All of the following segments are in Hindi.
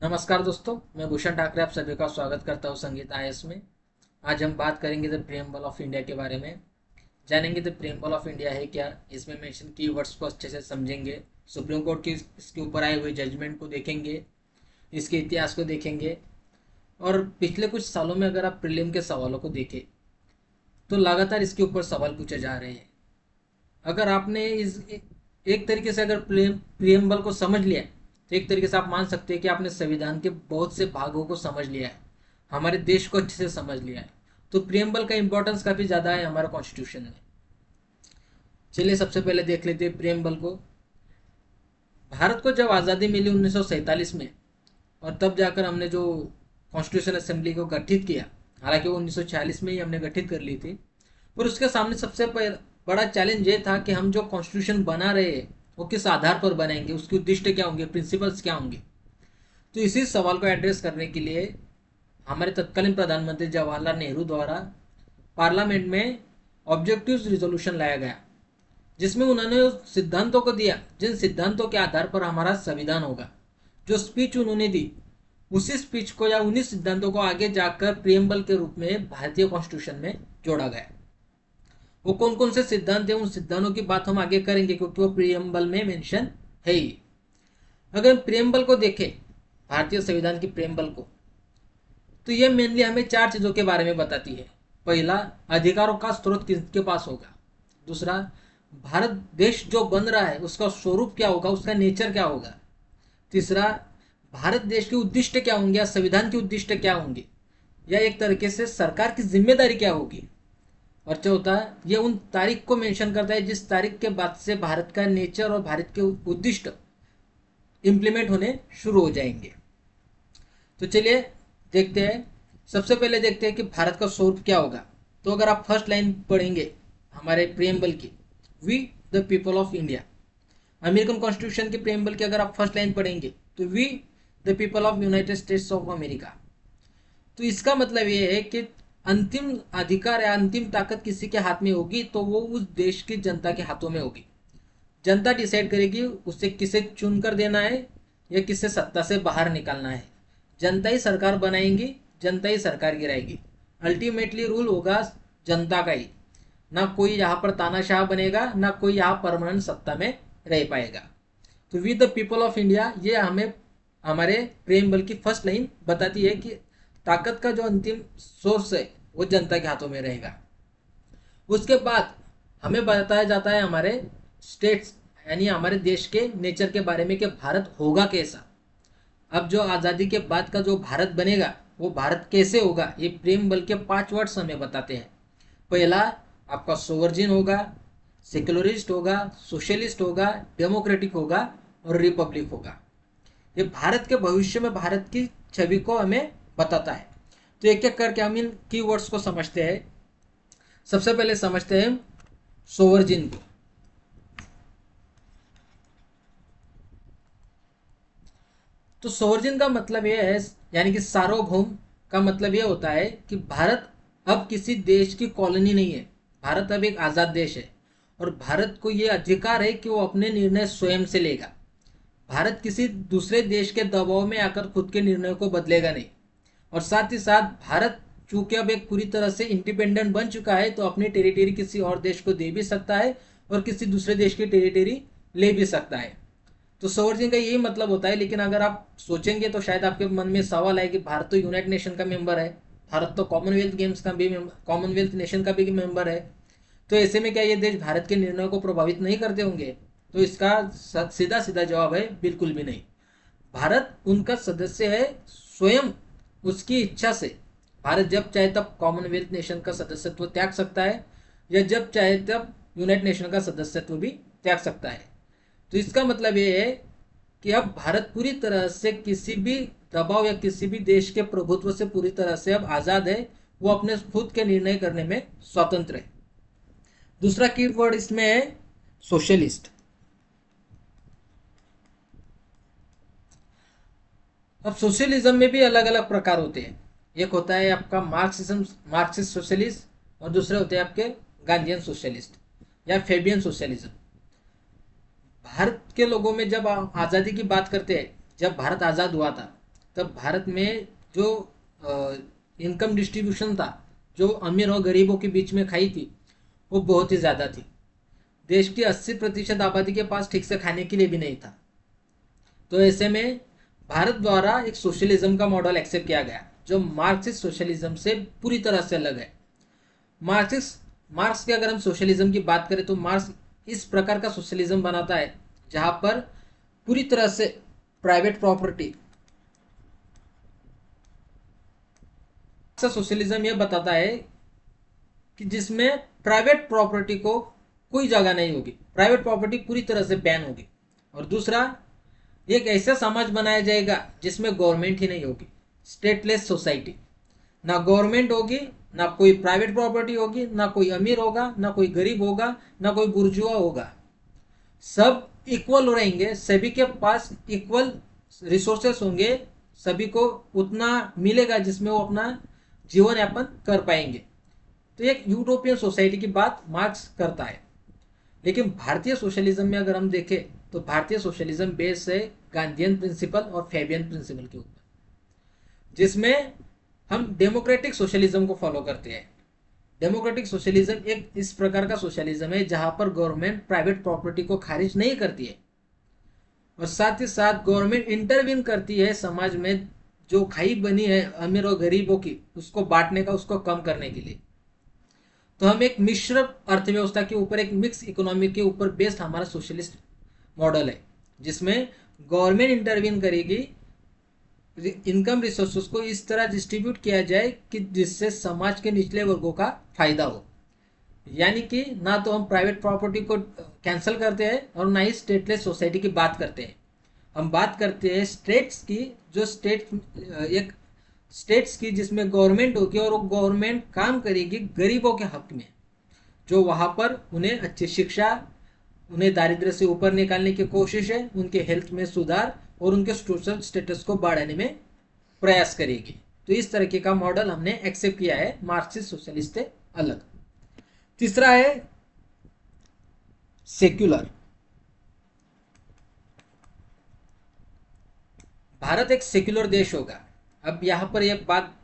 नमस्कार दोस्तों, मैं भूषण ठाकरे आप सभी का स्वागत करता हूँ संगीत आईएएस में। आज हम बात करेंगे द प्रियम्बल ऑफ इंडिया के बारे में। जानेंगे द प्रियम्बल ऑफ इंडिया है क्या, इसमें मेंशन कीवर्ड्स को अच्छे से समझेंगे, सुप्रीम कोर्ट की इसके ऊपर आए हुए जजमेंट को देखेंगे, इसके इतिहास को देखेंगे। और पिछले कुछ सालों में अगर आप प्रीलिम के सवालों को देखें तो लगातार इसके ऊपर सवाल पूछे जा रहे हैं। अगर आपने इस एक तरीके से अगर प्रियम्बल को समझ लिया तो एक तरीके से आप मान सकते हैं कि आपने संविधान के बहुत से भागों को समझ लिया है, हमारे देश को अच्छे से समझ लिया है। तो प्रियम्बल का इंपॉर्टेंस काफी ज्यादा है हमारे कॉन्स्टिट्यूशन में। चलिए सबसे पहले देख लेते हैं प्रियम्बल को। भारत को जब आज़ादी मिली 1947 में, और तब जाकर हमने जो कॉन्स्टिट्यूशन असेंबली को गठित किया, हालांकि वो 1946 में ही हमने गठित कर ली थी, पर उसके सामने सबसे बड़ा चैलेंज ये था कि हम जो कॉन्स्टिट्यूशन बना रहे हैं वो किस आधार पर बनाएंगे, उसके उद्देश्य क्या होंगे, प्रिंसिपल्स क्या होंगे। तो इसी सवाल को एड्रेस करने के लिए हमारे तत्कालीन प्रधानमंत्री जवाहरलाल नेहरू द्वारा पार्लियामेंट में ऑब्जेक्टिव रिजोल्यूशन लाया गया, जिसमें उन्होंने उस सिद्धांतों को दिया जिन सिद्धांतों के आधार पर हमारा संविधान होगा। जो स्पीच उन्होंने दी, उसी स्पीच को या उन्हीं सिद्धांतों को आगे जाकर प्रियम्बल के रूप में भारतीय कॉन्स्टिट्यूशन में जोड़ा गया। वो कौन कौन से सिद्धांत है, उन सिद्धांतों की बात हम आगे करेंगे क्योंकि वो प्रियम्बल में मेंशन है ही। अगर प्रियम्बल को देखें, भारतीय संविधान की प्रियम्बल को, तो ये मेनली हमें चार चीजों के बारे में बताती है। पहला, अधिकारों का स्रोत किसके पास होगा। दूसरा, भारत देश जो बन रहा है उसका स्वरूप क्या होगा, उसका नेचर क्या होगा। तीसरा, भारत देश के उद्दिष्ट क्या होंगे या संविधान के उद्दिष्ट क्या होंगे, या एक तरीके से सरकार की जिम्मेदारी क्या होगी। और चौथा, ये उन तारीख को मेंशन करता है जिस तारीख के बाद से भारत का नेचर और भारत के उद्दिष्ट इंप्लीमेंट होने शुरू हो जाएंगे। तो चलिए देखते हैं। सबसे पहले देखते हैं कि भारत का स्वरूप क्या होगा। तो अगर आप फर्स्ट लाइन पढ़ेंगे हमारे प्रियम्बल की, we the people of India, American constitution के प्रियम्बल की अगर आप फर्स्ट लाइन पढ़ेंगे तो we the people of United States of America. तो इसका मतलब ये है कि अंतिम अधिकार या अंतिम ताकत किसी के हाथ में होगी तो वो उस देश की जनता के हाथों में होगी। जनता डिसाइड करेगी उसे किसे चुन कर देना है या किसे सत्ता से बाहर निकालना है। जनता ही सरकार बनाएंगी, जनता ही सरकार गिराएगी। अल्टीमेटली रूल होगा जनता का ही। ना कोई यहाँ पर तानाशाह बनेगा, ना कोई यहाँ परमानेंट सत्ता में रह पाएगा। तो we the people of India, ये हमें हमारे प्रेमबल की फर्स्ट लाइन बताती है कि ताकत का जो अंतिम सोर्स है वो जनता के हाथों में रहेगा। उसके बाद हमें बताया जाता है हमारे स्टेट्स यानी हमारे देश के नेचर के बारे में कि भारत होगा कैसा। अब जो आज़ादी के बाद का जो भारत बनेगा वो भारत कैसे होगा, ये प्रेम बल के 5 वर्ड्स हमें बताते हैं। पहला, आपका सोवर्जिन होगा, सेक्युलरिस्ट होगा, सोशलिस्ट होगा, डेमोक्रेटिक होगा और रिपब्लिक होगा। ये भारत के भविष्य में भारत की छवि को हमें बताता है। तो एक एक करके हम इन कीवर्ड्स को समझते हैं। सबसे पहले समझते हैं सोवर्जिन को। तो सोवर्जिन का मतलब यह है, यानी कि सार्वभौम का मतलब यह होता है कि भारत अब किसी देश की कॉलोनी नहीं है। भारत अब एक आज़ाद देश है और भारत को यह अधिकार है कि वो अपने निर्णय स्वयं से लेगा। भारत किसी दूसरे देश के दबाव में आकर खुद के निर्णय को बदलेगा नहीं। और साथ ही साथ भारत चूंकि अब एक पूरी तरह से इंडिपेंडेंट बन चुका है तो अपनी टेरिटरी किसी और देश को दे भी सकता है और किसी दूसरे देश की टेरिटरी ले भी सकता है। तो सोवर्जिन का यही मतलब होता है। लेकिन अगर आप सोचेंगे तो शायद आपके मन में सवाल है कि भारत तो यूनाइटेड नेशन का मेंबर है, भारत तो कॉमनवेल्थ गेम्स का भी कॉमनवेल्थ नेशन का भी मेंबर है, तो ऐसे में क्या ये देश भारत के निर्णयों को प्रभावित नहीं करते होंगे। तो इसका सीधा सीधा जवाब है बिल्कुल भी नहीं। भारत उनका सदस्य है, स्वयं उसकी इच्छा से भारत जब चाहे तब कॉमनवेल्थ नेशन का सदस्यत्व त्याग सकता है या जब चाहे तब यूनाइटेड नेशन का सदस्यत्व भी त्याग सकता है। तो इसका मतलब ये है कि अब भारत पूरी तरह से किसी भी दबाव या किसी भी देश के प्रभुत्व से पूरी तरह से अब आजाद है। वो अपने खुद के निर्णय करने में स्वतंत्र है। दूसरा कीवर्ड इसमें है सोशलिस्ट। अब सोशलिज्म में भी अलग अलग प्रकार होते हैं। एक होता है आपका मार्क्सिज्म, मार्क्सिस्ट सोशलिस्ट, और दूसरे होते हैं आपके गांधीयन सोशलिस्ट या फेबियन सोशलिज्म। भारत के लोगों में जब आज़ादी की बात करते हैं, जब भारत आज़ाद हुआ था तब भारत में जो इनकम डिस्ट्रीब्यूशन था, जो अमीर और गरीबों के बीच में खाई थी, वो बहुत ही ज़्यादा थी। देश की 80% आबादी के पास ठीक से खाने के लिए भी नहीं था। तो ऐसे में भारत द्वारा एक सोशलिज्म का मॉडल एक्सेप्ट किया गया, जो मार्क्सिस्ट सोशलिज्म से पूरी तरह से अलग है। मार्क्स की अगर हम सोशलिज्म की बात करें तो मार्क्स इस प्रकार का सोशलिज्म बनाता है जहां पर पूरी तरह से प्राइवेट प्रॉपर्टी, सोशलिज्म यह बताता है कि जिसमें प्राइवेट प्रॉपर्टी को कोई जगह नहीं होगी, प्राइवेट प्रॉपर्टी पूरी तरह से बैन होगी। और दूसरा, एक ऐसा समाज बनाया जाएगा जिसमें गवर्नमेंट ही नहीं होगी, स्टेटलेस सोसाइटी। ना गवर्नमेंट होगी, ना कोई प्राइवेट प्रॉपर्टी होगी, ना कोई अमीर होगा, ना कोई गरीब होगा, ना कोई बुर्जुआ होगा। सब इक्वल रहेंगे, सभी के पास इक्वल रिसोर्सेस होंगे, सभी को उतना मिलेगा जिसमें वो अपना जीवन यापन कर पाएंगे। तो एक यूरोपियन सोसाइटी की बात मार्क्स करता है। लेकिन भारतीय सोशलिज्म में अगर हम देखें तो भारतीय सोशलिज्म बेस है गांधीयन प्रिंसिपल और फैबियन प्रिंसिपल के ऊपर, जिसमें हम डेमोक्रेटिक सोशलिज्म को फॉलो करते हैं। डेमोक्रेटिक सोशलिज्म एक इस प्रकार का सोशलिज्म है जहां पर गवर्नमेंट प्राइवेट प्रॉपर्टी को खारिज नहीं करती है, और साथ ही साथ गवर्नमेंट इंटरवीन करती है समाज में जो खाई बनी है अमीर और गरीबों की, उसको बांटने का, उसको कम करने के लिए। तो हम एक मिश्र अर्थव्यवस्था के ऊपर, एक मिक्स इकोनॉमी के ऊपर बेस्ड हमारा सोशलिस्ट मॉडल है, जिसमें गवर्नमेंट इंटरवीन करेगी, इनकम रिसोर्सेस को इस तरह डिस्ट्रीब्यूट किया जाए कि जिससे समाज के निचले वर्गों का फायदा हो। यानी कि ना तो हम प्राइवेट प्रॉपर्टी को कैंसिल करते हैं और ना ही स्टेटलेस सोसाइटी की बात करते हैं। हम बात करते हैं स्टेट्स की, जो एक स्टेट्स की जिसमें गवर्नमेंट होगी और वो गवर्नमेंट काम करेगी गरीबों के हक में, जो वहाँ पर उन्हें अच्छी शिक्षा, उन्हें दारिद्र्य से ऊपर निकालने की कोशिश है, उनके हेल्थ में सुधार और उनके सोशल स्टेटस को बढ़ाने में प्रयास करेगी। तो इस तरीके का मॉडल हमने एक्सेप्ट किया है, मार्क्सिस्ट सोशलिस्ट से अलग। तीसरा है सेक्युलर। भारत एक सेक्युलर देश होगा। अब यहाँ पर एक बात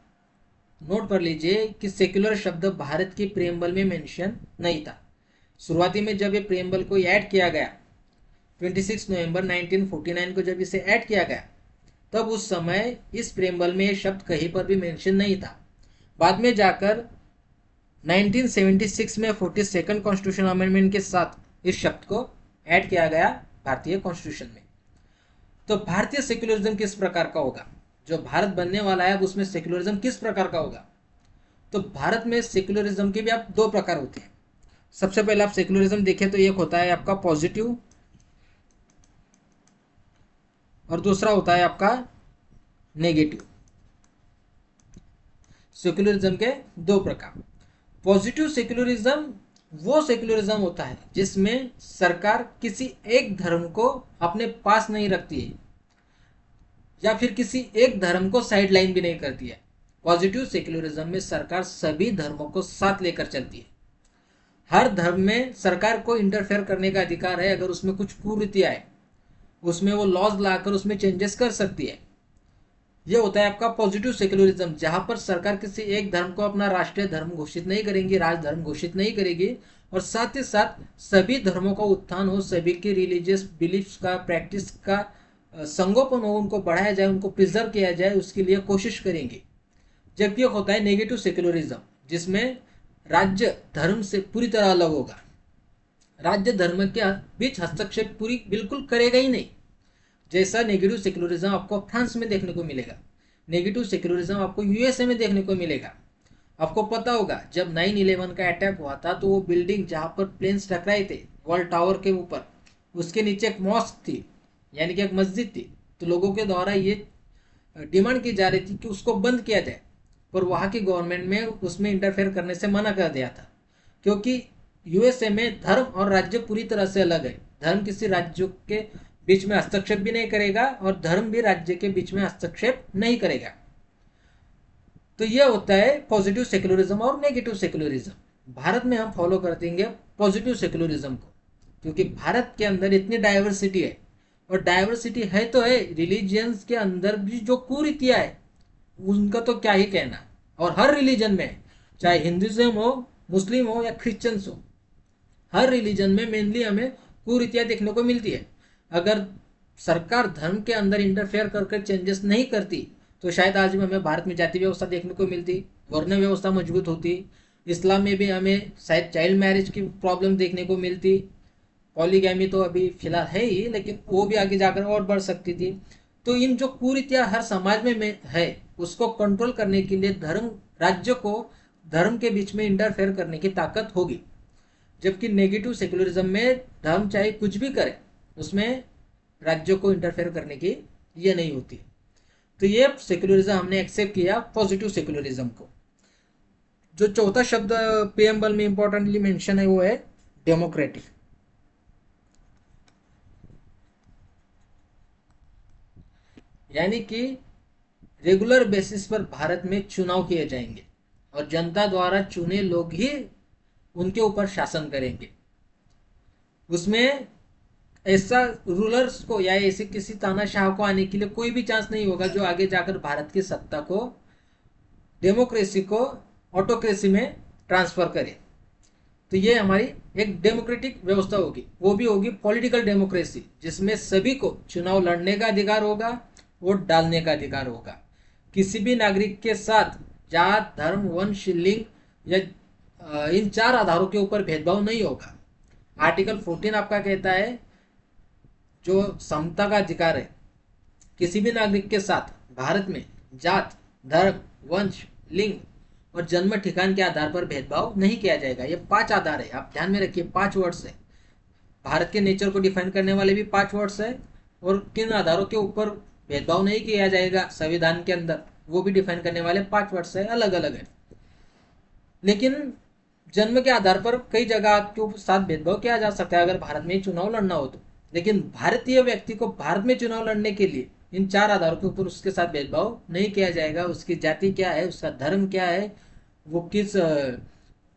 नोट कर लीजिए कि सेक्युलर शब्द भारत की प्रेम्बल में मेंशन नहीं था। शुरुआती में जब ये प्रेम्बल को ऐड किया गया 26 नवंबर 1949 को जब इसे ऐड किया गया, तब उस समय इस प्रेम्बल में ये शब्द कहीं पर भी मेंशन नहीं था। बाद में जाकर 1976 में 42nd कॉन्स्टिट्यूशन अमेंडमेंट के साथ इस शब्द को ऐड किया गया भारतीय कॉन्स्टिट्यूशन में। तो भारतीय सेक्युलरिज्म किस प्रकार का होगा, जो भारत बनने वाला है अब उसमें सेक्युलरिज्म किस प्रकार का होगा। तो भारत में सेक्युलरिज्म के भी आप दो प्रकार होते हैं। सबसे पहले आप सेक्युलरिज्म देखें तो एक होता है आपका पॉजिटिव और दूसरा होता है आपका नेगेटिव। सेक्युलरिज्म के दो प्रकार। पॉजिटिव सेक्युलरिज्म वो सेक्युलरिज्म होता है जिसमें सरकार किसी एक धर्म को अपने पास नहीं रखती है या फिर किसी एक धर्म को साइड लाइन भी नहीं करती है। पॉजिटिव सेक्युलरिज्म में सरकार सभी धर्मों को साथ लेकर चलती है। हर धर्म में सरकार को इंटरफेयर करने का अधिकार है। अगर उसमें कुछ कुरीतियां है, उसमें वो लॉज लाकर उसमें चेंजेस कर सकती है। ये होता है आपका पॉजिटिव सेक्युलरिज्म, जहां पर सरकार किसी एक धर्म को अपना राष्ट्रीय धर्म घोषित नहीं करेंगी, राजधर्म घोषित नहीं करेगी, और साथ ही साथ सभी धर्मों का उत्थान हो, सभी की रिलीजियस बिलीफ्स का, प्रैक्टिस का संगोपन हो, उनको बढ़ाया जाए, उनको प्रिजर्व किया जाए, उसके लिए कोशिश करेंगे। जबकि होता है नेगेटिव सेक्युलरिज्म, जिसमें राज्य धर्म से पूरी तरह अलग होगा। राज्य धर्म के बीच हस्तक्षेप पूरी बिल्कुल करेगा ही नहीं। जैसा नेगेटिव सेक्युलरिज्म आपको फ्रांस में देखने को मिलेगा, नेगेटिव सेक्युलरिज्म आपको यूएसए में देखने को मिलेगा। आपको पता होगा जब 9/11 का अटैक हुआ था तो वो बिल्डिंग जहाँ पर प्लेन्स टकराए थे, वर्ल्ड टावर के ऊपर, उसके नीचे एक मॉस्क थी, यानी कि एक मस्जिद थी। तो लोगों के द्वारा ये डिमांड की जा रही थी कि उसको बंद किया जाए, पर वहाँ की गवर्नमेंट में उसमें इंटरफेयर करने से मना कर दिया था, क्योंकि यूएसए में धर्म और राज्य पूरी तरह से अलग है। धर्म किसी राज्यों के बीच में हस्तक्षेप भी नहीं करेगा और धर्म भी राज्य के बीच में हस्तक्षेप नहीं करेगा। तो यह होता है पॉजिटिव सेक्युलरिज्म और नेगेटिव सेक्युलरिज्म। भारत में हम फॉलो कर देंगे पॉजिटिव सेक्युलरिज्म को, क्योंकि भारत के अंदर इतनी डाइवर्सिटी है। और डाइवर्सिटी है तो है, रिलीजियंस के अंदर भी जो कुरीतियां है उनका तो क्या ही कहना। और हर रिलीजन में, चाहे हिंदुज्म हो, मुस्लिम हो या क्रिश्चियंस हो, हर रिलीजन में मेनली हमें कुरीतियां देखने को मिलती है। अगर सरकार धर्म के अंदर इंटरफेयर करके चेंजेस नहीं करती तो शायद आज भी हमें भारत में जाति व्यवस्था देखने को मिलती, वर्ण व्यवस्था मजबूत होती, इस्लाम में भी हमें शायद चाइल्ड मैरिज की प्रॉब्लम देखने को मिलती, पॉलीगैमी तो अभी फिलहाल है ही लेकिन वो भी आगे जाकर और बढ़ सकती थी। तो इन जो कुरीतियां हर समाज में है उसको कंट्रोल करने के लिए धर्म, राज्य को धर्म के बीच में इंटरफेयर करने की ताकत होगी। जबकि नेगेटिव सेक्युलरिज्म में धर्म चाहे कुछ भी करे उसमें राज्यों को इंटरफेयर करने की ये नहीं होती। तो ये सेक्युलरिज्म हमने एक्सेप्ट किया, पॉजिटिव सेक्युलरिज्म को। जो चौथा शब्द प्रीएम्बल में इंपॉर्टेंटली मेंशन है वो है डेमोक्रेटिक। यानी कि रेगुलर बेसिस पर भारत में चुनाव किए जाएंगे और जनता द्वारा चुने लोग ही उनके ऊपर शासन करेंगे। उसमें ऐसा रूलर्स को या ऐसे किसी तानाशाह को आने के लिए कोई भी चांस नहीं होगा जो आगे जाकर भारत की सत्ता को, डेमोक्रेसी को ऑटोक्रेसी में ट्रांसफर करे। तो ये हमारी एक डेमोक्रेटिक व्यवस्था होगी, वो भी होगी पॉलिटिकल डेमोक्रेसी, जिसमें सभी को चुनाव लड़ने का अधिकार होगा, वोट डालने का अधिकार होगा। किसी भी नागरिक के साथ जात, धर्म, वंश, लिंग या इन चार आधारों के ऊपर भेदभाव नहीं होगा। आर्टिकल 14 आपका कहता है जो समता का अधिकार है, किसी भी नागरिक के साथ भारत में जात, धर्म, वंश, लिंग और जन्म ठिकान के आधार पर भेदभाव नहीं किया जाएगा। ये 5 आधार है, आप ध्यान में रखिए, 5 वर्ड्स है। भारत के नेचर को डिफाइन करने वाले भी 5 वर्ड्स है, और किन आधारों के ऊपर भेदभाव नहीं किया जाएगा संविधान के अंदर वो भी डिफाइन करने वाले 5 वर्ड्स है, अलग अलग है। लेकिन जन्म के आधार पर कई जगह के साथ भेदभाव किया जा सकता है अगर भारत में चुनाव लड़ना हो तो। लेकिन भारतीय व्यक्ति को भारत में चुनाव लड़ने के लिए इन 4 आधारों के ऊपर उसके साथ भेदभाव नहीं किया जाएगा। उसकी जाति क्या है, उसका धर्म क्या है, वो किस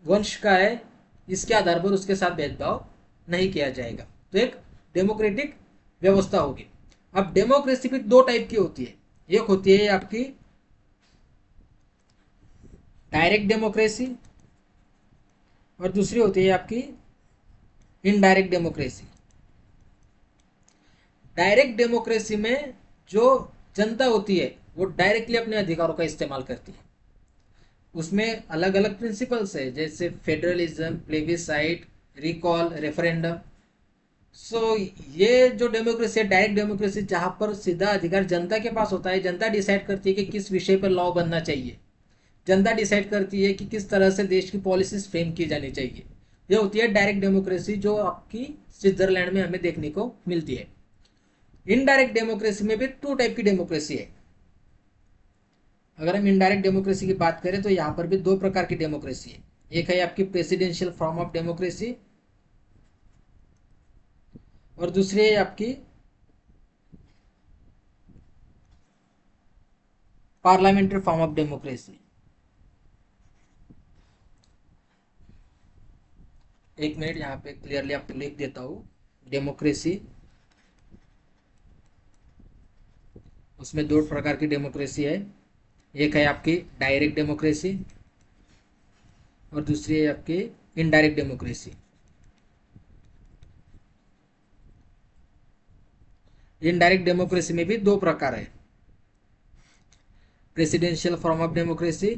वंश का है, इसके आधार पर उसके साथ भेदभाव नहीं किया जाएगा। तो एक डेमोक्रेटिक व्यवस्था होगी। अब डेमोक्रेसी भी 2 टाइप की होती है। एक होती है आपकी डायरेक्ट डेमोक्रेसी और दूसरी होती है आपकी इनडायरेक्ट डेमोक्रेसी। डायरेक्ट डेमोक्रेसी में जो जनता होती है वो डायरेक्टली अपने अधिकारों का इस्तेमाल करती है। उसमें अलग अलग प्रिंसिपल्स है, जैसे फेडरलिज्म, प्लेबिसाइट, रिकॉल, रेफरेंडम। सो ये जो डेमोक्रेसी है, डायरेक्ट डेमोक्रेसी, जहां पर सीधा अधिकार जनता के पास होता है। जनता डिसाइड करती है कि किस विषय पर लॉ बनना चाहिए, जनता डिसाइड करती है कि किस तरह से देश की पॉलिसीज फ्रेम की जानी चाहिए। यह होती है डायरेक्ट डेमोक्रेसी, जो आपकी स्विट्जरलैंड में हमें देखने को मिलती है। इनडायरेक्ट डेमोक्रेसी में भी 2 टाइप की डेमोक्रेसी है। अगर हम इनडायरेक्ट डेमोक्रेसी की बात करें तो यहाँ पर भी 2 प्रकार की डेमोक्रेसी है। एक है आपकी प्रेसिडेंशियल फॉर्म ऑफ डेमोक्रेसी और दूसरी है आपकी पार्लियामेंट्री फॉर्म ऑफ डेमोक्रेसी। एक मिनट यहाँ पे क्लियरली आपको लिख देता हूँ। डेमोक्रेसी, उसमें 2 प्रकार की डेमोक्रेसी है। एक है आपकी डायरेक्ट डेमोक्रेसी और दूसरी है आपकी इनडायरेक्ट डेमोक्रेसी। इनडायरेक्ट डेमोक्रेसी में भी 2 प्रकार है, प्रेसिडेंशियल फॉर्म ऑफ डेमोक्रेसी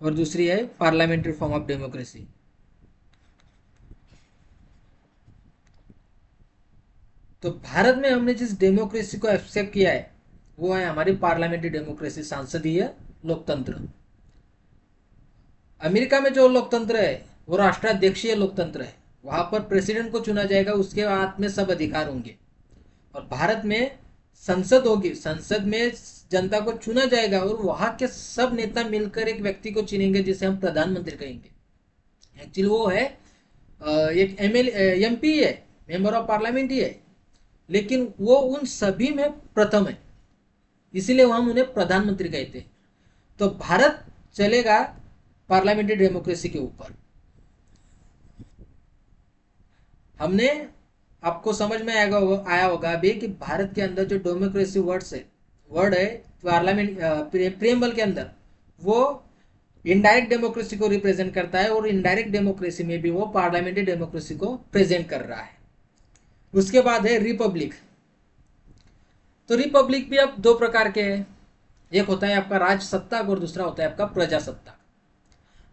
और दूसरी है पार्लियामेंट्री फॉर्म ऑफ डेमोक्रेसी। तो भारत में हमने जिस डेमोक्रेसी को एक्सेप्ट किया है वो है हमारी पार्लियामेंट्री डेमोक्रेसी, सांसदीय लोकतंत्र। अमेरिका में जो लोकतंत्र है वो राष्ट्राध्यक्षीय लोकतंत्र है। वहां पर प्रेसिडेंट को चुना जाएगा, उसके हाथ में सब अधिकार होंगे। और भारत में संसद होगी, संसद में जनता को चुना जाएगा और वहां के सब नेता मिलकर एक व्यक्ति को चुनेंगे जिसे हम प्रधानमंत्री कहेंगे। एक्चुअली वो है एक एमपी है, मेंबर ऑफ पार्लियामेंट ही है, लेकिन वो उन सभी में प्रथम है, इसीलिए हम उन्हें प्रधानमंत्री कहते हैं। तो भारत चलेगा पार्लियामेंट्री डेमोक्रेसी के ऊपर। हमने आपको समझ में आया होगा अभी कि भारत के अंदर जो डेमोक्रेसी वर्ड है पार्लियामेंट प्रेम्बल के अंदर, वो इनडायरेक्ट डेमोक्रेसी को रिप्रेजेंट करता है और इनडायरेक्ट डेमोक्रेसी में भी वो पार्लियामेंट्री डेमोक्रेसी को प्रेजेंट कर रहा है। उसके बाद है रिपब्लिक। तो रिपब्लिक भी अब दो प्रकार के हैं, एक होता है आपका राजसत्ताक और दूसरा होता है आपका प्रजासत्ताक।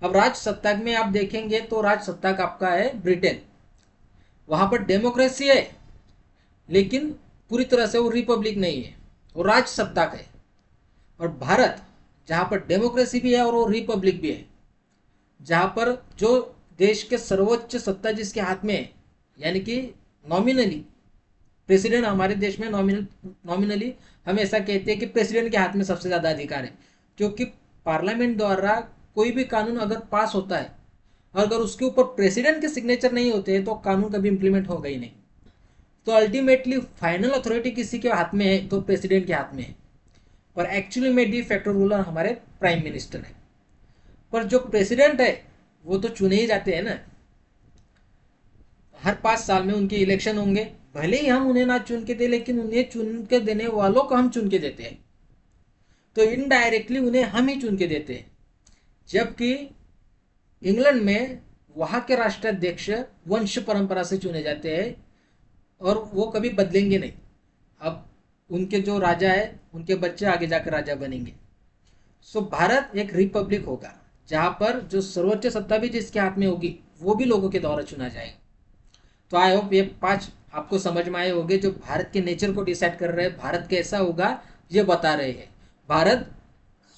अब राजसत्ताक में आप देखेंगे तो राजसत्ताक आपका है ब्रिटेन, वहां पर डेमोक्रेसी है लेकिन पूरी तरह से वो रिपब्लिक नहीं है, वो राजसत्ताक है। और भारत जहां पर डेमोक्रेसी भी है और वो रिपब्लिक भी है, जहां पर जो देश के सर्वोच्च सत्ता जिसके हाथ में है, यानी कि नॉमिनली प्रेसिडेंट, हमारे देश में नॉमिनली हम ऐसा कहते हैं कि प्रेसिडेंट के हाथ में सबसे ज्यादा अधिकार है, क्योंकि पार्लियामेंट द्वारा कोई भी कानून अगर पास होता है, अगर उसके ऊपर प्रेसिडेंट के सिग्नेचर नहीं होते हैं तो कानून कभी इंप्लीमेंट होगा ही नहीं। तो अल्टीमेटली फाइनल अथॉरिटी किसी के हाथ में है तो प्रेसिडेंट के हाथ में है, पर एक्चुअली में डी फैक्टो रूलर हमारे प्राइम मिनिस्टर है। पर जो प्रेसिडेंट है वो तो चुने ही जाते हैं ना, हर 5 साल में उनके इलेक्शन होंगे, भले ही हम उन्हें ना चुन के दे लेकिन उन्हें चुन के देने वालों को हम चुन के देते हैं, तो इनडायरेक्टली उन्हें हम ही चुन के देते हैं। जबकि इंग्लैंड में वहां के राष्ट्राध्यक्ष वंश परंपरा से चुने जाते हैं और वो कभी बदलेंगे नहीं। अब उनके जो राजा है उनके बच्चे आगे जाकर राजा बनेंगे। सो भारत एक रिपब्लिक होगा जहां पर जो सर्वोच्च सत्ता भी जिसके हाथ में होगी वो भी लोगों के द्वारा चुना जाएगा। तो आई होप ये 5 आपको समझ में आए होंगे जो भारत के नेचर को डिसाइड कर रहे हैं, भारत कैसा होगा ये बता रहे हैं। भारत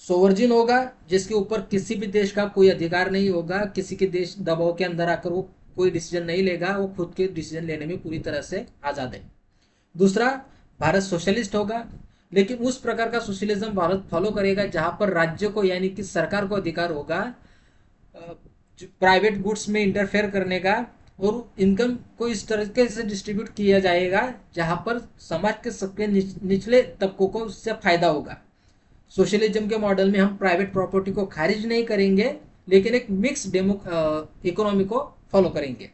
सोवर्जिन होगा जिसके ऊपर किसी भी देश का कोई अधिकार नहीं होगा, किसी के देश दबाव के अंदर आकर वो कोई डिसीजन नहीं लेगा, वो खुद के डिसीजन लेने में पूरी तरह से आजाद है। दूसरा, भारत सोशलिस्ट होगा, लेकिन उस प्रकार का सोशलिज्म भारत फॉलो करेगा जहां पर राज्य को यानी कि सरकार को अधिकार होगा प्राइवेट गुड्स में इंटरफेयर करने का, और इनकम को इस तरीके से डिस्ट्रीब्यूट किया जाएगा जहां पर समाज के सबके निचले तबकों को उससे फायदा होगा। सोशलिज्म के मॉडल में हम प्राइवेट प्रॉपर्टी को खारिज नहीं करेंगे लेकिन एक मिक्स इकोनॉमी को फॉलो करेंगे।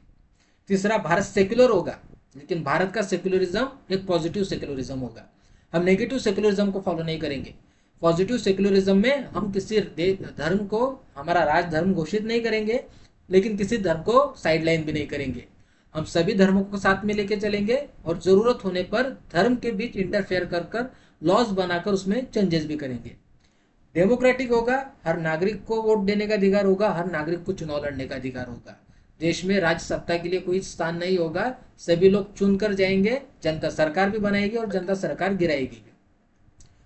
तीसरा, भारत सेक्युलर होगा, लेकिन भारत का सेक्युलरिज्म एक पॉजिटिव सेक्युलरिज्म होगा, हम नेगेटिव सेक्युलरिज्म को फॉलो नहीं करेंगे। पॉजिटिव सेक्युलरिज्म में हम किसी धर्म को हमारा राज धर्म घोषित नहीं करेंगे लेकिन किसी धर्म को साइडलाइन भी नहीं करेंगे, हम सभी धर्मों को साथ में लेके चलेंगे और जरूरत होने पर धर्म के बीच इंटरफेयर कर कर लॉज बनाकर उसमें चेंजेस भी करेंगे। डेमोक्रेटिक होगा, हर नागरिक को वोट देने का अधिकार होगा, हर नागरिक को चुनाव लड़ने का अधिकार होगा, देश में राज्य सत्ता के लिए कोई स्थान नहीं होगा, सभी लोग चुनकर जाएंगे, जनता सरकार भी बनाएगी और जनता सरकार गिराएगी।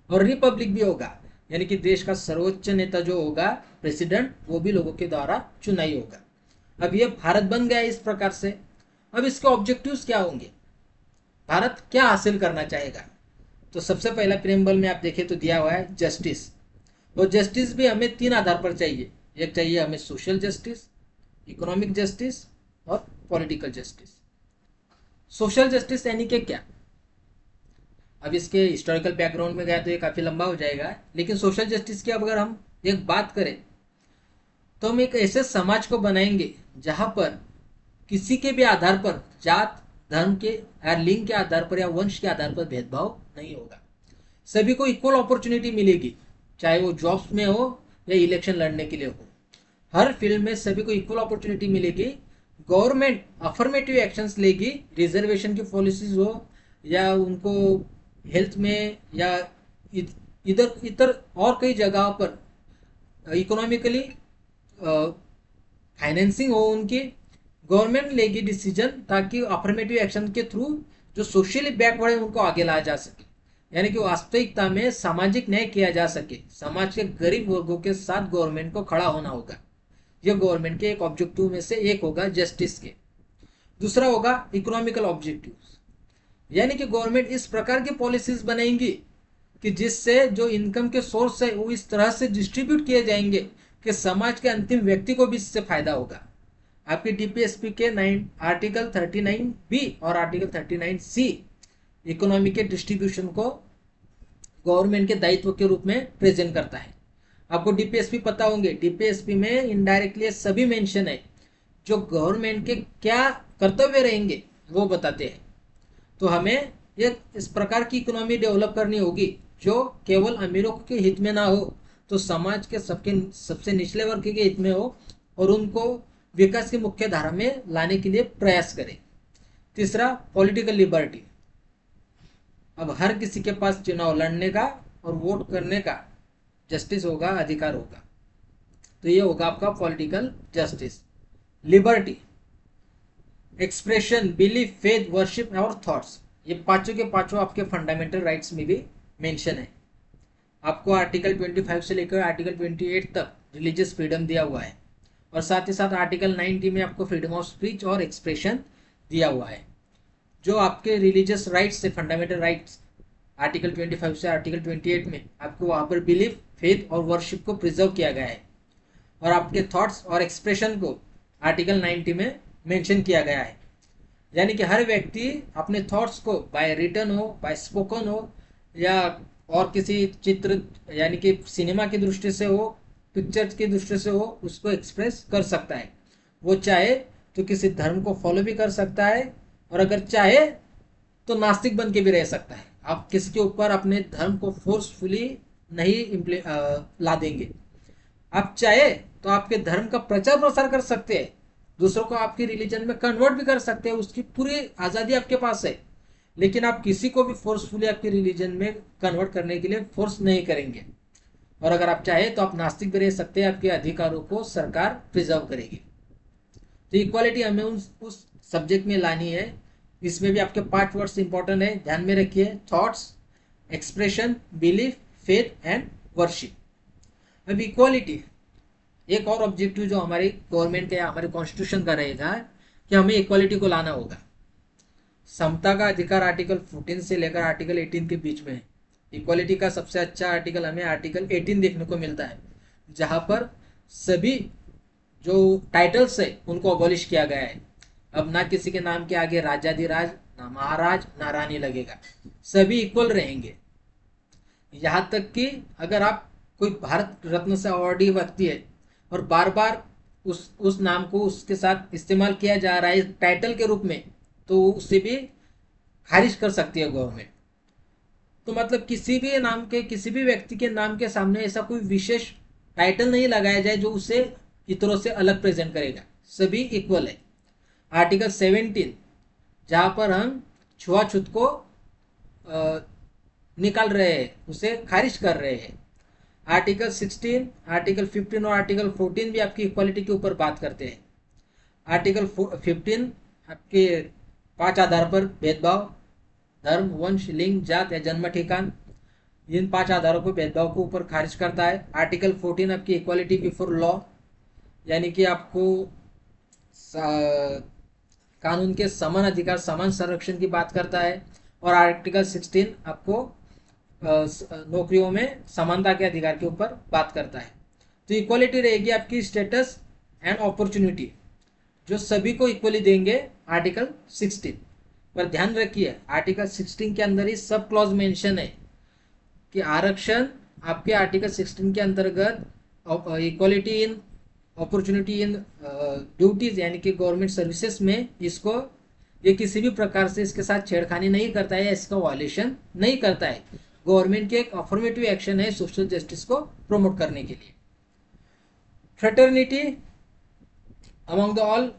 और रिपब्लिक भी होगा, यानी कि देश का सर्वोच्च नेता जो होगा प्रेसिडेंट, वो भी लोगों के द्वारा चुना ही होगा। अब ये भारत बन गया इस प्रकार से। अब इसके ऑब्जेक्टिव्स क्या होंगे, भारत क्या हासिल करना चाहेगा? तो सबसे पहला प्रेम्बल में आप देखें तो दिया हुआ है जस्टिस, और जस्टिस भी हमें 3 आधार पर चाहिए। एक चाहिए हमें सोशल जस्टिस, इकोनॉमिक जस्टिस और पॉलिटिकल जस्टिस। सोशल जस्टिस यानी कि क्या, अब इसके हिस्टोरिकल बैकग्राउंड में गया तो ये काफी लंबा हो जाएगा, लेकिन सोशल जस्टिस की अगर हम एक बात करें तो हम एक ऐसे समाज को बनाएंगे जहां पर किसी के भी आधार पर, जात धर्म के या लिंग के आधार पर या वंश के आधार पर भेदभाव नहीं होगा, सभी को इक्वल अपॉर्चुनिटी मिलेगी, चाहे वो जॉब्स में हो या इलेक्शन लड़ने के लिए हो, हर फील्ड में सभी को इक्वल अपॉर्चुनिटी मिलेगी। गवर्नमेंट अफर्मेटिव एक्शंस लेगी, रिजर्वेशन की पॉलिसीज हो या उनको हेल्थ में या इधर इतर और कई जगहों पर इकोनॉमिकली फाइनेंसिंग हो उनकी, गवर्नमेंट लेगी डिसीजन ताकि अफर्मेटिव एक्शन के थ्रू जो सोशली बैकवर्ड है उनको आगे लाया जा सके, यानी कि वास्तविकता में सामाजिक न्याय किया जा सके, समाज के गरीब वर्गों के साथ गवर्नमेंट को खड़ा होना होगा। यह गवर्नमेंट के एक ऑब्जेक्टिव में से एक होगा जस्टिस के। दूसरा होगा इकोनॉमिकल ऑब्जेक्टिव्स, यानी कि गवर्नमेंट इस प्रकार की पॉलिसीज बनाएंगी कि जिससे जो इनकम के सोर्स है वो इस तरह से डिस्ट्रीब्यूट किए जाएंगे कि समाज के अंतिम व्यक्ति को भी इससे फायदा होगा। आपकी डीपीएसपी के आर्टिकल 39B और आर्टिकल 39C इकोनॉमी के डिस्ट्रीब्यूशन को गवर्नमेंट के दायित्व के रूप में प्रेजेंट करता है। आपको डीपीएसपी पता होंगे, डीपीएसपी में इनडायरेक्टली सभी मेंशन है जो गवर्नमेंट के क्या कर्तव्य रहेंगे वो बताते हैं। तो हमें एक इस प्रकार की इकोनॉमी डेवलप करनी होगी जो केवल अमीरों के हित में ना हो, तो समाज के सबके सबसे निचले वर्ग के हित में हो और उनको विकास की मुख्य धारा में लाने के लिए प्रयास करे। तीसरा, पॉलिटिकल लिबर्टी। अब हर किसी के पास चुनाव लड़ने का और वोट करने का जस्टिस होगा, अधिकार होगा। तो ये होगा आपका political justice. Liberty, expression, belief, faith, worship और थॉट्स, ये पांचों के पांचों आपके फंडामेंटल राइट्स में भी मेंशन है। आपको आर्टिकल 25 से लेकर आर्टिकल 28 तक रिलीजियस फ्रीडम दिया हुआ है और साथ ही साथ आर्टिकल 90 में आपको फ्रीडम ऑफ स्पीच और एक्सप्रेशन दिया हुआ है। जो आपके रिलीजियस राइट्स से फंडामेंटल राइट्स आर्टिकल 25 से आर्टिकल 28 में आपको वहाँ पर बिलीफ, फेथ और वर्शिप को प्रिजर्व किया गया है और आपके थॉट्स और एक्सप्रेशन को आर्टिकल 90 में मेंशन किया गया है। यानी कि हर व्यक्ति अपने थॉट्स को बाय रिटन हो, बाय स्पोकन हो या और किसी चित्र यानी कि सिनेमा की दृष्टि से हो, पिक्चर्स की दृष्टि से हो, उसको एक्सप्रेस कर सकता है। वो चाहे तो किसी धर्म को फॉलो भी कर सकता है और अगर चाहे तो नास्तिक बन के भी रह सकता है। आप किसी के ऊपर अपने धर्म को फोर्सफुली नहीं ला देंगे। आप चाहे तो आपके धर्म का प्रचार प्रसार कर सकते हैं, दूसरों को आपके रिलीजन में कन्वर्ट भी कर सकते हैं, उसकी पूरी आज़ादी आपके पास है। लेकिन आप किसी को भी फोर्सफुली आपके रिलीजन में कन्वर्ट करने के लिए फोर्स नहीं करेंगे। और अगर आप चाहे तो आप नास्तिक भी रह सकते हैं, आपके अधिकारों को सरकार प्रिजर्व करेगी। तो इक्वालिटी हमें उस सब्जेक्ट में लानी है। इसमें भी आपके 5 वर्ड्स इंपॉर्टेंट है, ध्यान में रखिए। Thoughts, expression, belief, faith and worship. अब इक्वालिटी एक और ऑब्जेक्टिव जो हमारी गवर्नमेंट का हमारे कॉन्स्टिट्यूशन का रहेगा कि हमें इक्वालिटी को लाना होगा। समता का अधिकार आर्टिकल 14 से लेकर आर्टिकल 18 के बीच में है। इक्वालिटी का सबसे अच्छा आर्टिकल हमें आर्टिकल 18 देखने को मिलता है, जहां पर सभी जो टाइटल्स है उनको अबॉलिश किया गया है। अब ना किसी के नाम के आगे राजाधिराज, ना महाराज, ना रानी लगेगा, सभी इक्वल रहेंगे। यहाँ तक कि अगर आप कोई भारत रत्न से अवार्डी व्यक्ति है और बार बार उस नाम को उसके साथ इस्तेमाल किया जा रहा है टाइटल के रूप में, तो उसे भी खारिज कर सकती है गवर्नमेंट। तो मतलब किसी भी नाम के, किसी भी व्यक्ति के नाम के सामने ऐसा कोई विशेष टाइटल नहीं लगाया जाए जो उसे इतरों से अलग प्रेजेंट करेगा, सभी इक्वल है। आर्टिकल 17 जहाँ पर हम छुआछूत को निकाल रहे हैं, उसे खारिज कर रहे हैं। आर्टिकल 16, आर्टिकल 15 और आर्टिकल 14 भी आपकी इक्वालिटी के ऊपर बात करते हैं। आर्टिकल 15 आपके 5 आधार पर भेदभाव, धर्म, वंश, लिंग, जात या जन्म ठिकान, इन 5 आधारों पर भेदभाव को ऊपर खारिज करता है। आर्टिकल 14 आपकी इक्वालिटी बिफोर लॉ, यानी कि आपको कानून के समान अधिकार, समान संरक्षण की बात करता है। और आर्टिकल 16 आपको नौकरियों में समानता के अधिकार के ऊपर बात करता है। तो इक्वालिटी रहेगी आपकी स्टेटस एंड अपॉर्चुनिटी, जो सभी को इक्वली देंगे आर्टिकल 16। पर ध्यान रखिए आर्टिकल 16 के अंदर ही सब क्लॉज मेंशन है कि आरक्षण आपके आर्टिकल 16 के अंतर्गत equality in opportunity in duties यानी कि गवर्नमेंट सर्विसेज में इसको ये किसी भी प्रकार से इसके साथ छेड़खानी नहीं करता है, इसका वायलेशन नहीं करता है। गवर्नमेंट के एक अफर्मेटिव एक्शन है सोशल जस्टिस को प्रमोट करने के लिए। Fraternity among the all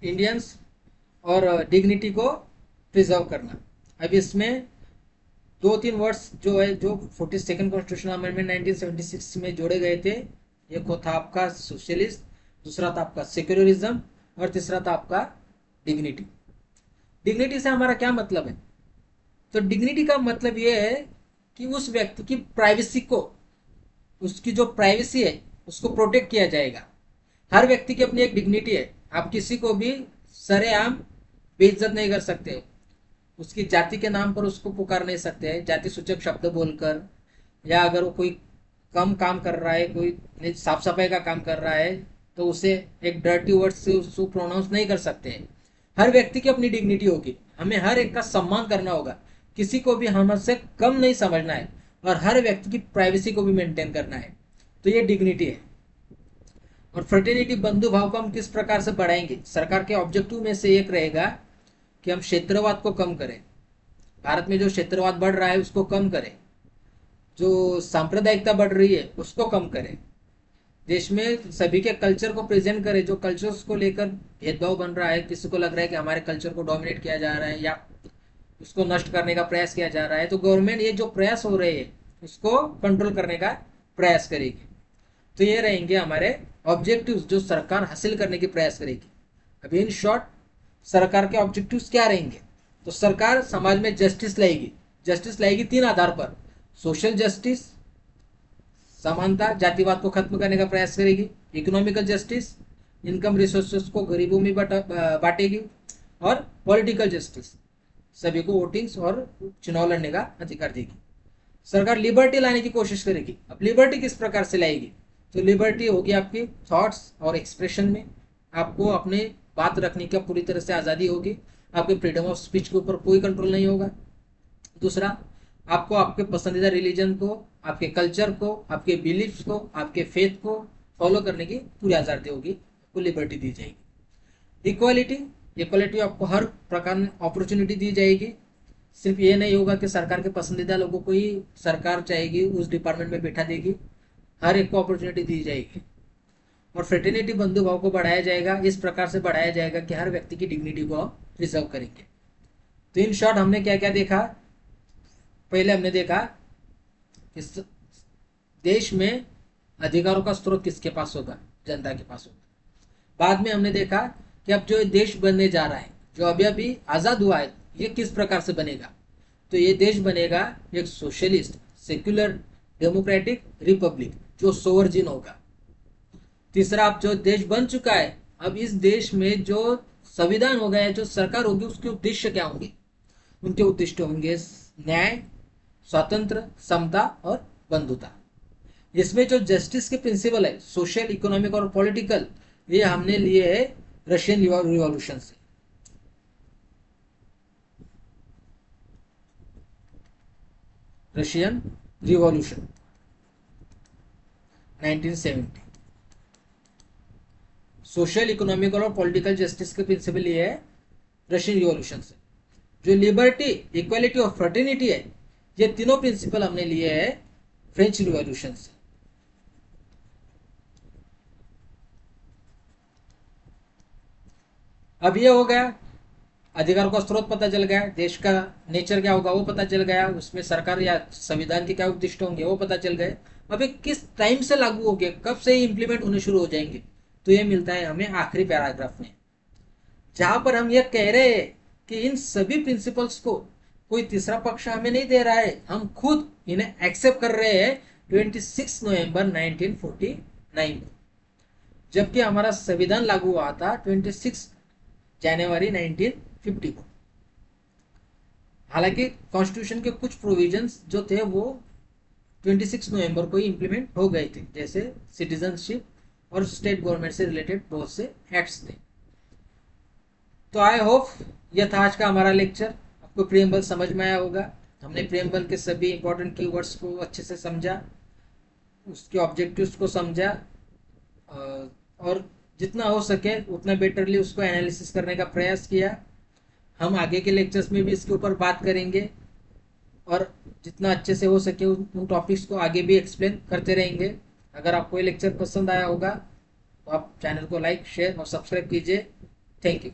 Indians और डिग्निटी को प्रिजर्व करना। अब इसमें 2-3 वर्ड्स जो है जो 42nd कॉन्स्टिट्यूशनल अमेंडमेंट 1976 में जोड़े गए थे, एक था आपका सोशलिस्ट, दूसरा था आपका सेक्युलरिज्म और तीसरा था आपका डिग्निटी। डिग्निटी से हमारा क्या मतलब है? तो डिग्निटी का मतलब ये है कि उस व्यक्ति की प्राइवेसी को, उसकी जो प्राइवेसी है उसको प्रोटेक्ट किया जाएगा। हर व्यक्ति की अपनी एक डिग्निटी है, आप किसी को भी सरेआम बेइज्जत नहीं कर सकते, उसकी जाति के नाम पर उसको पुकार नहीं सकते जाति सूचक शब्द बोलकर, या अगर वो कोई कम काम कर रहा है, कोई साफ सफाई का काम कर रहा है तो उसे एक डर्टी वर्ड से उसको प्रोनाउंस नहीं कर सकते हैं। हर व्यक्ति की अपनी डिग्निटी होगी, हमें हर एक का सम्मान करना होगा, किसी को भी हमसे कम नहीं समझना है और हर व्यक्ति की प्राइवेसी को भी मेंटेन करना है। तो ये डिग्निटी है। और फ्रेटर्निटी बंधु भाव को हम किस प्रकार से बढ़ाएंगे? सरकार के ऑब्जेक्टिव में से एक रहेगा कि हम क्षेत्रवाद को कम करें, भारत में जो क्षेत्रवाद बढ़ रहा है उसको कम करें, जो सांप्रदायिकता बढ़ रही है उसको कम करें, देश में सभी के कल्चर को प्रेजेंट करें। जो कल्चर्स को लेकर भेदभाव बन रहा है, किसी को लग रहा है कि हमारे कल्चर को डोमिनेट किया जा रहा है या उसको नष्ट करने का प्रयास किया जा रहा है, तो गवर्नमेंट ये जो प्रयास हो रहे हैं उसको कंट्रोल करने का प्रयास करेगी। तो ये रहेंगे हमारे ऑब्जेक्टिव्स जो सरकार हासिल करने की प्रयास करेगी। अभी इन शॉर्ट सरकार के ऑब्जेक्टिव्स क्या रहेंगे? तो सरकार समाज में जस्टिस लाएगी। जस्टिस लाएगी तीन आधार पर: सोशल जस्टिस, समानता, जातिवाद को खत्म करने का प्रयास करेगी; इकोनॉमिकल जस्टिस, इनकम रिसोर्सेस को गरीबों में बांटेगी; और पॉलिटिकल जस्टिस, सभी को वोटिंग्स और चुनाव लड़ने का अधिकार देगी। सरकार लिबर्टी लाने की कोशिश करेगी। अब लिबर्टी किस प्रकार से लाएगी? तो लिबर्टी होगी आपकी थॉट्स और एक्सप्रेशन में, आपको अपने बात रखने का पूरी तरह से आज़ादी होगी, आपके फ्रीडम ऑफ स्पीच के ऊपर कोई कंट्रोल नहीं होगा। दूसरा, आपको आपके पसंदीदा रिलीजन को, आपके कल्चर को, आपके बिलीफ्स को, आपके फेथ को फॉलो करने की पूरी आज़ादी होगी, आपको लिबर्टी दी जाएगी। इक्वालिटी, इक्वालिटी आपको हर प्रकार में अपॉर्चुनिटी दी जाएगी। सिर्फ ये नहीं होगा कि सरकार के पसंदीदा लोगों को ही सरकार चाहेगी उस डिपार्टमेंट में बैठा देगी, हर एक को अपॉर्चुनिटी दी जाएगी। और फ्रेटर्निटी, बंधुभाव को बढ़ाया जाएगा, इस प्रकार से बढ़ाया जाएगा कि हर व्यक्ति की डिग्निटी को हम प्रिजर्व करेंगे। तो इन शॉर्ट हमने क्या क्या देखा? पहले हमने देखा कि देश में अधिकारों का स्रोत किसके पास होगा? जनता के पास होगा। बाद में हमने देखा कि अब जो देश बनने जा रहा है, जो अभी अभी आज़ाद हुआ है, ये किस प्रकार से बनेगा? तो ये देश बनेगा एक सोशलिस्ट, सेक्युलर, डेमोक्रेटिक रिपब्लिक जो सोवर्जिन होगा। तीसरा, अब जो देश बन चुका है, अब इस देश में जो संविधान होगा या जो सरकार होगी उसके उद्देश्य क्या होंगे? उनके उद्देश्य होंगे न्याय, स्वातंत्र, समता और बंधुता। इसमें जो जस्टिस के प्रिंसिपल है, सोशल, इकोनॉमिक और पॉलिटिकल, ये हमने लिए है रशियन रिवॉल्यूशन से। Russian revolution 1970। सोशल, इकोनॉमिक और पॉलिटिकल जस्टिस के प्रिंसिपल ये है रशियन रिवॉल्यूशन से। जो लिबर्टी, इक्वालिटी और फ्रेटर्निटी है, ये तीनों प्रिंसिपल हमने लिए है फ्रेंच रिवॉल्यूशन से। अब ये हो गया, अधिकार का स्रोत पता चल गया, देश का नेचर क्या होगा वो पता चल गया, उसमें सरकार या संविधान के क्या उद्देश्य होंगे वो पता चल गए। अब ये किस टाइम से लागू हो गए, कब से इम्प्लीमेंट होने शुरू हो जाएंगे? तो ये मिलता है हमें आखिरी पैराग्राफ में, जहां पर हम ये कह रहे हैं कि इन सभी प्रिंसिपल्स को कोई तीसरा पक्ष हमें नहीं दे रहा है, हम खुद इन्हें एक्सेप्ट कर रहे हैं 26 नवंबर 1949 को, जबकि हमारा संविधान लागू हुआ था 26 जनवरी 1950 को। हालांकि कॉन्स्टिट्यूशन के कुछ प्रोविजंस जो थे वो 26 नवंबर को ही इंप्लीमेंट हो गए थे, जैसे सिटीजनशिप और स्टेट गवर्नमेंट से रिलेटेड बहुत से एक्ट्स थे। तो आई होप यह था आज का हमारा लेक्चर, आपको प्रियम्बल समझ में आया होगा। हमने प्रियम्बल के सभी इंपॉर्टेंट कीवर्ड्स को अच्छे से समझा, उसके ऑब्जेक्टिव्स को समझा, और जितना हो सके उतना बेटरली उसको एनालिसिस करने का प्रयास किया। हम आगे के लेक्चर्स में भी इसके ऊपर बात करेंगे और जितना अच्छे से हो सके उन टॉपिक्स को आगे भी एक्सप्लेन करते रहेंगे। अगर आपको ये लेक्चर पसंद आया होगा तो आप चैनल को लाइक, शेयर और सब्सक्राइब कीजिए। Thank you.